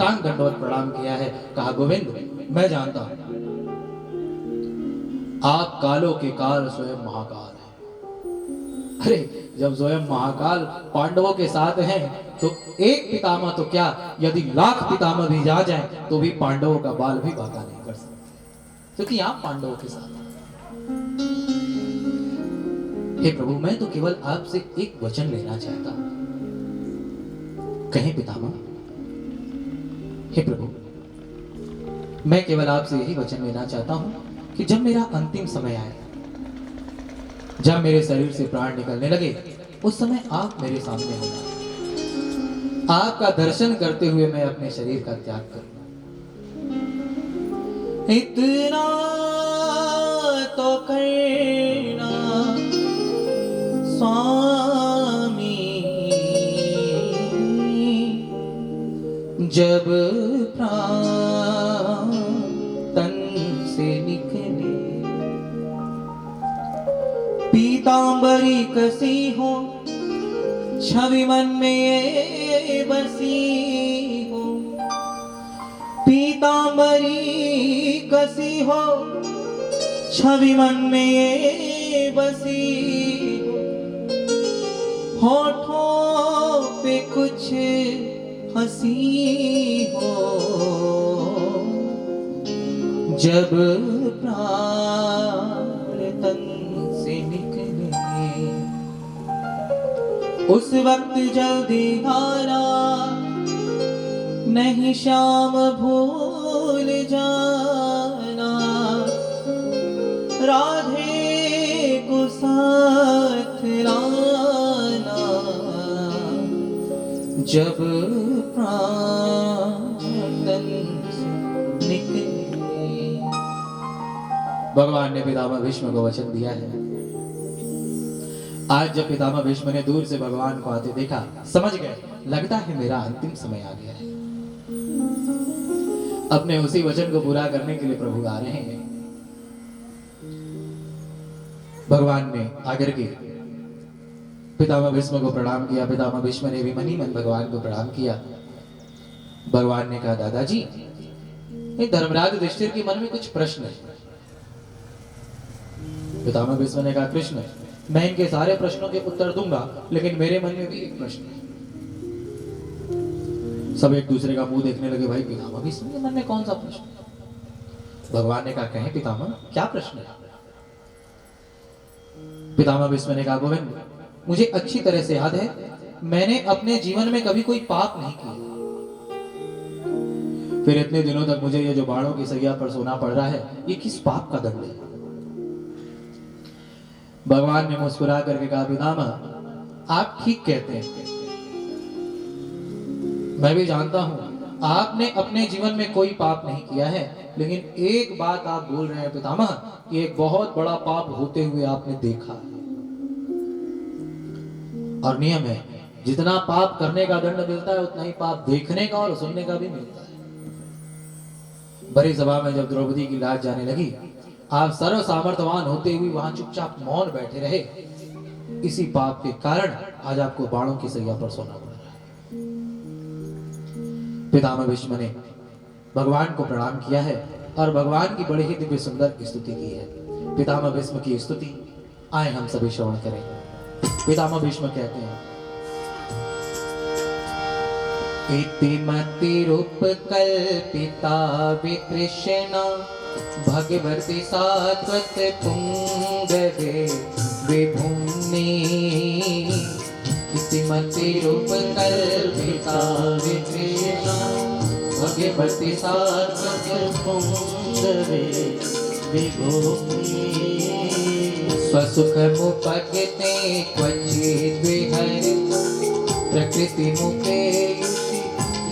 साष्टांग दंडवत प्रणाम किया है। कहा गोविंद मैं जानता हूं आप कालों के काल स्वयं महाकाल है। अरे जब स्वयं महाकाल पांडवों के साथ हैं तो एक पितामह तो क्या यदि लाख पितामह भी जा जाएं तो भी पांडवों का बाल भी बांका नहीं कर सकते, क्योंकि आप पांडवों के साथ हैं। हे प्रभु मैं तो केवल आपसे एक वचन लेना चाहता हूं। कहें पितामह। हे प्रभु मैं केवल आपसे यही वचन लेना चाहता हूं कि जब मेरा अंतिम समय आए, जब मेरे शरीर से प्राण निकलने लगे, उस समय आप मेरे सामने होना, आपका दर्शन करते हुए मैं अपने शरीर का त्याग करूंगा। इतना तो करना स्वामी जब प्राण तन से निकले, पीतांबरी कसी हो छवि मन में ये बसी हो, पीतांबरी कसी हो छवि मन में ये बसी हो, होठों पे कुछ हंसी हो जब प्राण तन से निकले, उस वक्त जल्दी आना नहीं शाम भूल जाना, राधे को साथ लाना जब प्राण तन से निकले। भगवान ने पितामह भीष्म को वचन दिया है। आज जब पितामह भीष्म ने दूर से भगवान को आते देखा, समझ गए लगता है मेरा अंतिम समय आ गया है। अपने उसी वचन को पूरा करने के लिए प्रभु आ रहे हैं। भगवान ने आकर के पितामह भीष्म को प्रणाम किया। पितामह भीष्म ने भी मनी मन भगवान को प्रणाम किया। भगवान ने कहा दादाजी ये धर्मराज युधिष्ठिर के मन में कुछ प्रश्न है। पितामह भीष्म ने कहा कृष्ण मैं इनके सारे प्रश्नों के उत्तर दूंगा, लेकिन मेरे मन में भी एक प्रश्न है। सब एक दूसरे का मुंह देखने लगे, भाई पितामह भीष्म के मन में कौन सा प्रश्न है? भगवान ने कहा कहें पितामह क्या प्रश्न है? पितामह भीष्म ने कहा गोविंद मुझे अच्छी तरह से याद है मैंने अपने जीवन में कभी कोई पाप नहीं किया, फिर इतने दिनों तक मुझे ये जो बाणों की सैया पर सोना पड़ रहा है ये किस पाप का दंड है? भगवान ने मुस्कुरा करके कहा पितामह आप ठीक कहते हैं, मैं भी जानता हूं आपने अपने जीवन में कोई पाप नहीं किया है, लेकिन एक बात आप बोल रहे हैं पितामह कि एक बहुत बड़ा पाप होते हुए आपने देखा है। और नियम है जितना पाप करने का दंड मिलता है उतना ही पाप देखने का और सुनने का भी मिलता है। बड़ी सभा में जब द्रौपदी की लाज जाने लगी, आप सर्व सामर्थ्यवान होते हुए वहां चुपचाप मौन बैठे रहे। इसी पाप के कारण आज आपको बाणों की सैया पर सोना पड़ रहा है। पितामह भीष्म ने भगवान को प्रणाम किया है और भगवान की बड़ी ही दिव्य सुंदर स्तुति की है। पितामह भीष्म की स्तुति आए हम सभी श्रवण करें। पितामह भीष्म कहते हैं इतिमति रूप कल्पिता वितृष्णा भगवती सात्वत पुंगवे विभूमि, इतिमति रूप कल्पिता वितृष्णा भगवती सात्वत पुंगवे विभूमि, स्वसुख मुपगते क्वचिद् विहर प्रकृति मुखे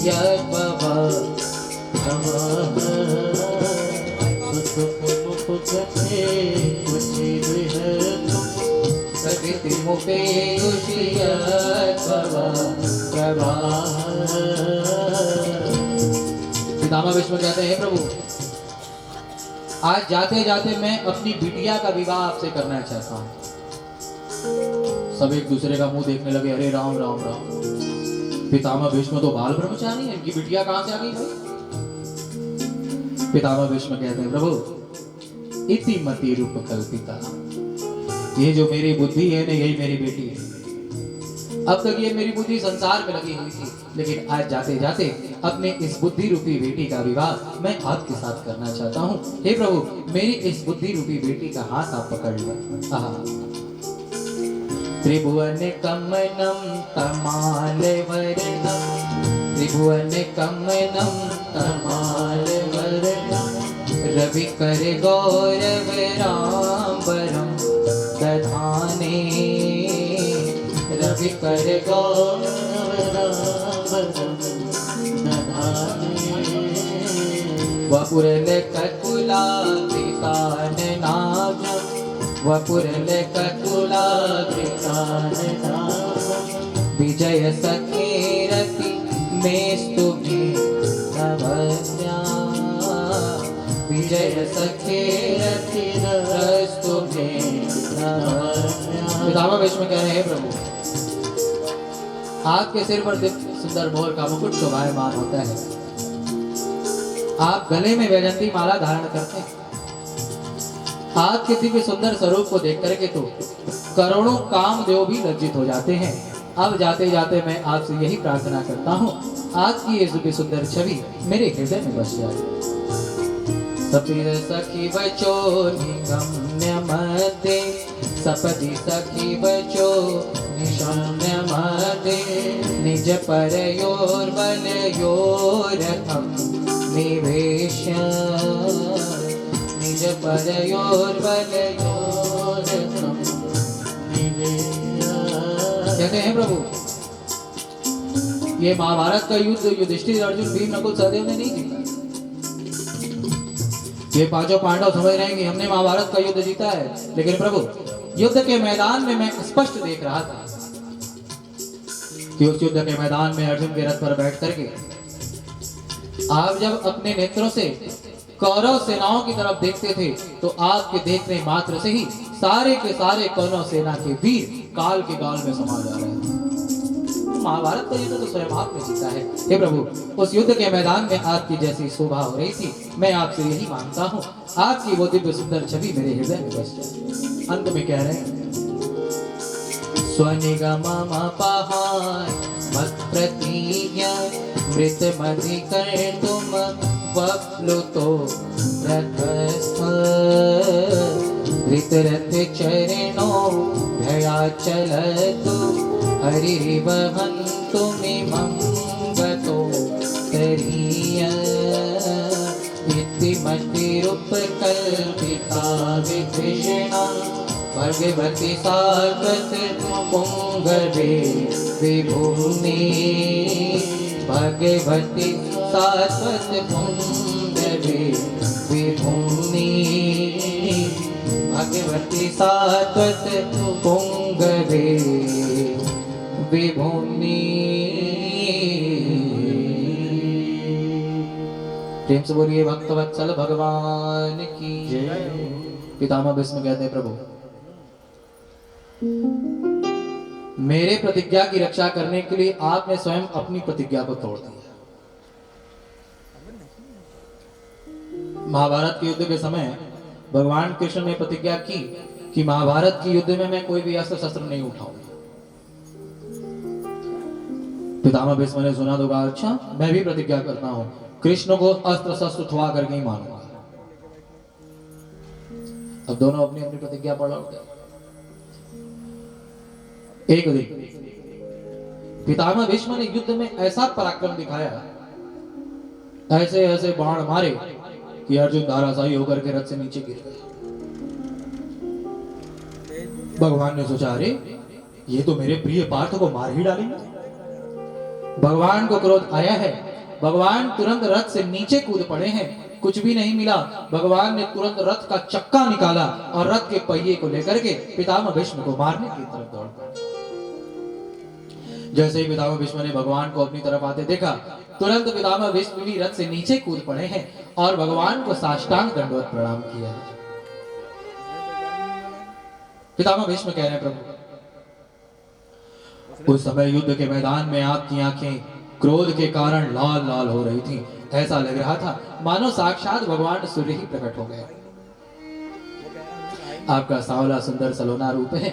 यद्भव स्वसुख मुपगते क्वचिद् विहर प्रकृति मुखे यद्भव प्रवाह। पितामह भीष्म कहते हैं प्रभु आज जाते जाते मैं अपनी बिटिया का विवाह आपसे करना चाहता हूं। सब एक दूसरे का मुंह देखने लगे, अरे राम राम राम। पितामह भीष्म तो बाल ब्रह्मचारी है, इनकी बिटिया कहां से आ गई भाई? पितामह भीष्म कहते हैं प्रभु इति मति रूप कल्पिता, ये जो मेरी बुद्धि है ना यही मेरी बेटी है। अब तक ये मेरी बुद्धि संसार में लगी हुई थी, लेकिन आज जाते जाते अपने इस बुद्धि रूपी बेटी का विवाह मैं आपके साथ करना चाहता हूँ। हे प्रभु मेरी इस बुद्धि रूपी बेटी का हाथ आप पकड़ लो। त्रिभुवन कमनम तमाल वर्णम, त्रिभुवन कमनम तमाल वर्णम, रवि कर गौरव रामबरम दधाने, रवि कर गौरव रामबरम दधाने, वपुरल ककुला पितान नागम, वपुरल ककुला पितान नागम, विजय सखे रति मेस्तु में नवन्या, विजय सखे रति रस्तु में नवन्या। पितामह भीष्म कह रहे हैं प्रभु आपके सिर पर सुंदर मोर का मुकुट शोभायमान होता है, आप गले में वैजंती माला धारण करते हैं, आपके दिव्य सुंदर स्वरूप को देख करके तो करोड़ों कामदेव भी लज्जित हो जाते हैं। अब जाते जाते मैं आपसे यही प्रार्थना करता हूँ आपकी ये दिव्य सुंदर छवि मेरे हृदय में बस जाए। सखी बचो निगम्य मध्य, सपदि सखी बचो निशम्य मध्य, निज पर योर बल योरथम निवेश, निज पर योर बल योरथम निवेश। कहते हैं प्रभु ये महाभारत का युद्ध युधिष्ठिर अर्जुन भीम नकुल सहदेव ने नहीं जीता। ये पांचों पांडव समझ रहे हैं कि हमने महाभारत का युद्ध जीता है, लेकिन प्रभु युद्ध के मैदान में मैं स्पष्ट देख रहा था कि उस युद्ध के मैदान में अर्जुन के रथ पर बैठ करके आप जब अपने नेत्रों से कौरव सेनाओं की तरफ देखते थे तो आपके देखने मात्र से ही सारे के सारे कौरव सेना के वीर काल के गाल में समा जा रहे थे। महाभारत का युद्ध तो स्वयं आपने जीता है। हे प्रभु उस युद्ध के मैदान में आपकी जैसी शोभा हो रही थी, मैं आपसे यही मांगता हूँ आपकी वो दिव्य सुंदर छवि मेरे हृदय में बस जाए। अंत में कह रहे हैं स्वनिगम पहाय मत प्रतिज्ञा, मृत मधि कर तुम वप्लुतो रथस्थ, धृत रथ चरणों भया चलतु, हरि वहन्तु मिमं गतो तरीय, इति मतिरुपकल्पिता विकृष्णा, भगवती सात्वत पुंगवे विभूमि, भगवती सात्वत पुंगवे विभूमि, भगवती सात्वत पुंगवे विभूमि। प्रेम से बोलिए भक्तवत्सल भगवान की जय। पितामह भीष्म कहते हैं प्रभु मेरे प्रतिज्ञा की रक्षा करने के लिए आपने स्वयं अपनी प्रतिज्ञा को तोड़ दिया। महाभारत के युद्ध के समय भगवान कृष्ण ने प्रतिज्ञा की कि महाभारत के युद्ध में मैं कोई भी अस्त्र शस्त्र नहीं उठाऊंगा। पितामह भीष्म ने सुना तो कहा अच्छा मैं भी प्रतिज्ञा करता हूं कृष्ण को अस्त्र शस्त्र उठवा करके ही मानूंगा। अब दोनों अपनी अपनी प्रतिज्ञा पर लौट गए। एक दिन पितामह भीष्म ने युद्ध में ऐसा पराक्रम दिखाया, ऐसे ऐसे बाण मारे कि अर्जुन धाराशायी होकर के रथ से नीचे गिर गया। भगवान ने सोचा अरे ये तो मेरे प्रिय पार्थ को मार ही डालेंगे। भगवान को क्रोध आया है, भगवान तुरंत रथ से नीचे कूद पड़े हैं। कुछ भी नहीं मिला, भगवान ने तुरंत रथ का चक्का निकाला और रथ के पहिए को लेकर के पितामह भीष्म को मारने की तरफ दौड़ पड़े। जैसे ही पितामह भीष्म ने भगवान को अपनी तरफ आते देखा, तुरंत पितामह भीष्म भी रथ से नीचे कूद पड़े हैं और भगवान को साष्टांग दंडवत प्रणाम किया है। पितामह भीष्म कह रहे हैं प्रभु उस समय युद्ध के मैदान में आपकी आंखें क्रोध के कारण लाल लाल हो रही थीं। ऐसा लग रहा था मानो साक्षात भगवान सूर्य ही प्रकट हो गए। आपका सांवला सुंदर सलोना रूप है,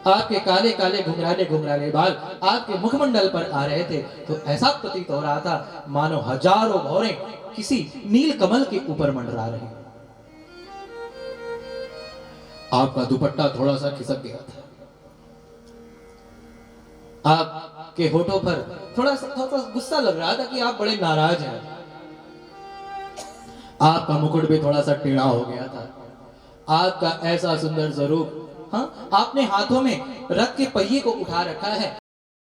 आपके काले काले घुंघराले घुंघराले बाल आपके मुखमंडल पर आ रहे थे तो ऐसा प्रतीत हो रहा था मानो हजारों भौरें किसी नील कमल के ऊपर मंडरा रहे। आपका दुपट्टा थोड़ा सा खिसक गया था, आपके होठों पर थोड़ा सा गुस्सा लग रहा था कि आप बड़े नाराज हैं। आपका मुकुट भी थोड़ा सा टेढ़ा हो गया था। आपका ऐसा सुंदर स्वरूप, हाँ, आपने हाथों में रथ के पहिए को उठा रखा है